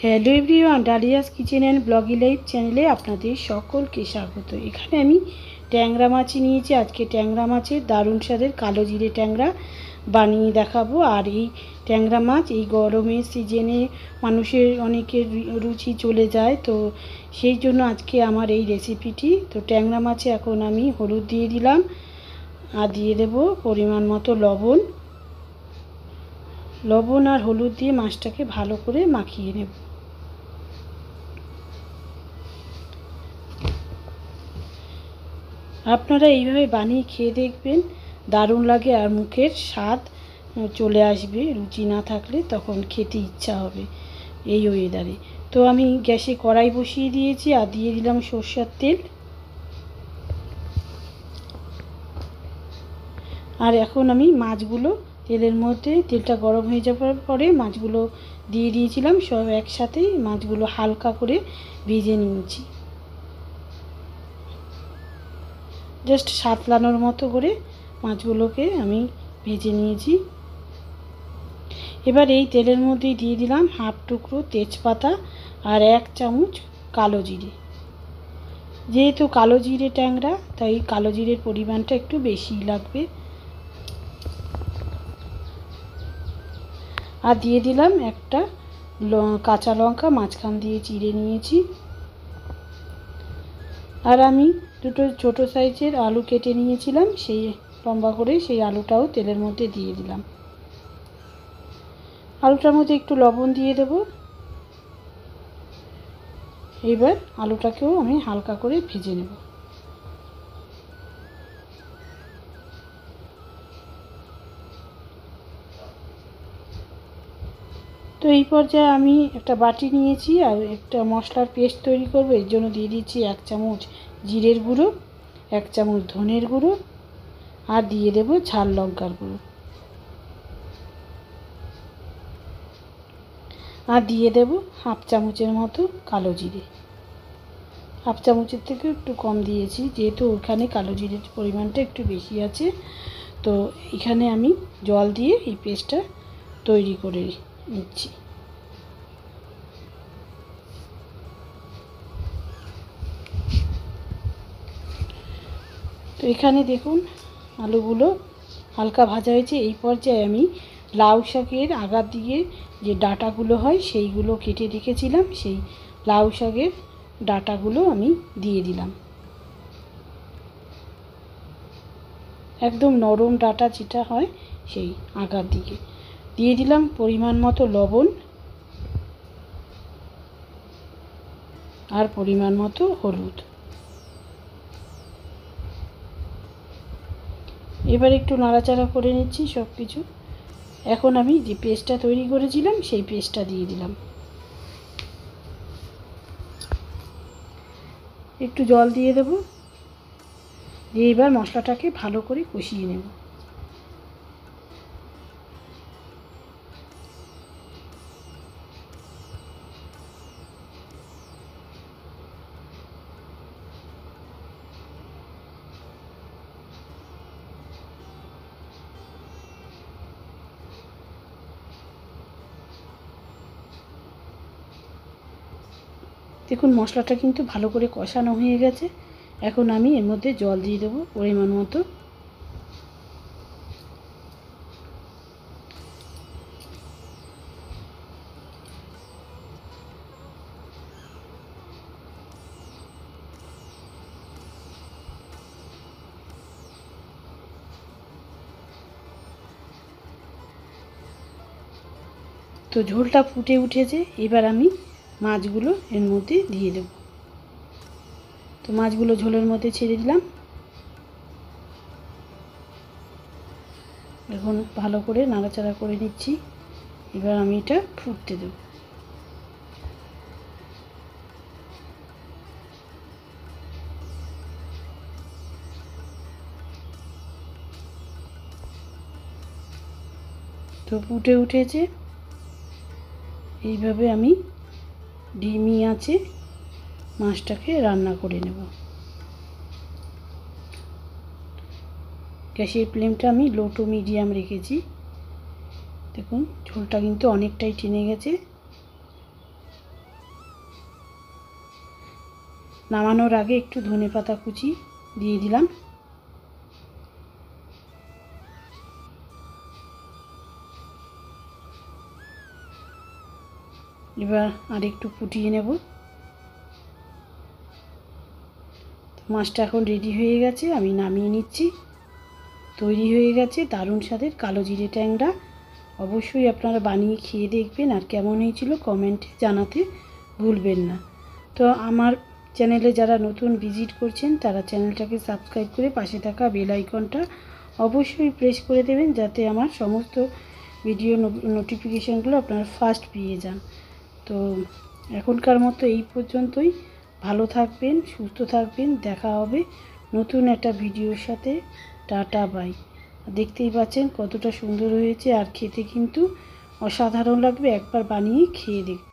Hello everyone, Dalia's kitchen and ব্লগি life চ্যানেলে আপনাদের সকলকে স্বাগত। এখানে আমি ট্যাংরা মাছ নিয়েছি। আজকে ট্যাংরা মাছের দারুণ স্বাদের কালো জিরে ট্যাংরা বানিয়ে দেখাবো। আর এই ট্যাংরা মাছ এই গরমের সিজনে মানুষের অনেকের রুচি চলে যায়, তো সেই জন্য আজকে আমার এই রেসিপিটি। তো ট্যাংরা মাছে এখন আমি হলুদ দিয়ে দিলাম আর দিয়ে দেব পরিমাণ মতো লবণ আর হলুদ দিয়ে মাছটাকে ভালো করে মাখিয়ে নেব। আপনারা এইভাবে বানিয়ে খেয়ে দেখবেন, দারুণ লাগে আর মুখের স্বাদ চলে আসবে। রুচি না থাকলে তখন খেতে ইচ্ছা হবে এই ওয়েদারে। তো আমি গ্যাসে কড়াই বসিয়ে দিয়েছি আর দিয়ে দিলাম সরষের তেল। আর এখন আমি মাছগুলো তেলের মধ্যে, তেলটা গরম হয়ে যাওয়ার পরে মাছগুলো দিয়ে দিয়েছিলাম। সব একসাথেই মাছগুলো হালকা করে ভেজে নিয়েছি, জাস্ট সাতলানোর মতো করে মাছগুলোকে আমি ভেজে নিয়েছি। এবার এই তেলের মধ্যে দিয়ে দিলাম হাফ টুকরো তেজপাতা আর 1 চামচ কালো জিরে। যেহেতু কালো জিরে ট্যাংরা, তাই কালো জিরের পরিমাণটা একটু বেশিই লাগবে। আর দিয়ে দিলাম একটা কাঁচা লঙ্কা মাঝখান দিয়ে চিড়ে নিয়েছি। আর আমি দুটো ছোটো সাইজের আলু কেটে নিয়েছিলাম, সেই লম্বা করে সেই আলুটাও তেলের মধ্যে দিয়ে দিলাম। আলুটার মধ্যে একটু লবণ দিয়ে দেব। এবার আলুটাকেও আমি হালকা করে ভেজে নেব। তো এই পর্যায়ে আমি একটা বাটি নিয়েছি আর একটা মশলার পেস্ট তৈরি করব। এর জন্য দিয়ে দিচ্ছি 1 চামচ জিরের গুঁড়ো, 1 চামচ ধনের গুঁড়ো আর দিয়ে দেব ঝাল লঙ্কার গুঁড়ো, আর দিয়ে দেব হাফ চামচের মতো কালো জিরে। হাফ চামচের থেকে একটু কম দিয়েছি, যেহেতু ওখানে কালো জিরের পরিমাণটা একটু বেশি আছে। তো এখানে আমি জল দিয়ে এই পেস্টটা তৈরি করে নিচ্ছি। তো এখানে দেখুন আলুগুলো হালকা ভাজা হয়েছে। এই পর্যায়ে আমি লাউ শাকের আগার দিকে যে ডাঁটাগুলো হয় সেইগুলো কেটে রেখেছিলাম, সেই লাউ শাকের ডাঁটাগুলো আমি দিয়ে দিলাম। একদম নরম ডাঁটা যেটা হয় সেই আগার দিকে দিয়ে দিলাম পরিমাণ মতো লবণ আর পরিমাণ মতো হলুদ। এবার একটু নাড়াচাড়া করে নিচ্ছি সব কিছু। এখন আমি যে পেস্টটা তৈরি করেছিলাম সেই পেস্টটা দিয়ে দিলাম। একটু জল দিয়ে দেব, দিয়ে এবার মশলাটাকে ভালো করে কষিয়ে নেব। দেখুন মশলাটা কিন্তু ভালো করে কষানো হয়ে গেছে। এখন আমি এর মধ্যে জল দিয়ে দেবো পরিমাণ মতো। তো ঝোলটা ফুটে উঠেছে, এবার আমি মাছগুলো এর মধ্যে দিয়ে দেব। তো মাছগুলো ঝোলের মধ্যে ছেড়ে দিলাম। এখন ভালো করে নাড়াচাড়া করে নিচ্ছি। এবার আমি এটা ফুটতে দেব। তো ফুটে উঠেছে। এইভাবে আমি ডিমি আছে মাছটাকে রান্না করে নেব। গ্যাসের ফ্লেমটা আমি লো টু মিডিয়াম রেখেছি। দেখুন ঝোলটা কিন্তু অনেকটাই টেনে গেছে। নামানোর আগে একটু ধনেপাতা কুচি দিয়ে দিলাম। এবার আর একটু ফুটিয়ে নেব। মাছটা এখন রেডি হয়ে গেছে, আমি নামিয়ে নিচ্ছি। তৈরি হয়ে গেছে দারুণ স্বাদের কালো জিরে ট্যাংরা। অবশ্যই আপনারা বানিয়ে খেয়ে দেখবেন, আর কেমন হয়েছিল কমেন্টে জানাতে ভুলবেন না। তো আমার চ্যানেলে যারা নতুন ভিজিট করছেন তারা চ্যানেলটাকে সাবস্ক্রাইব করে পাশে থাকা বেল আইকনটা অবশ্যই প্রেস করে দেবেন, যাতে আমার সমস্ত ভিডিও নোটিফিকেশানগুলো আপনারা ফার্স্ট পেয়ে যান। তো এখনকার মতো এই পর্যন্তই। ভালো থাকবেন, সুস্থ থাকবেন, দেখা হবে নতুন একটা ভিডিওর সাথে। Tata bye. দেখতেই পাচ্ছেন কতটা সুন্দর হয়েছে, আর খেতে কিন্তু অসাধারণ লাগবে, একবার বানিয়ে খেয়ে দেখুন।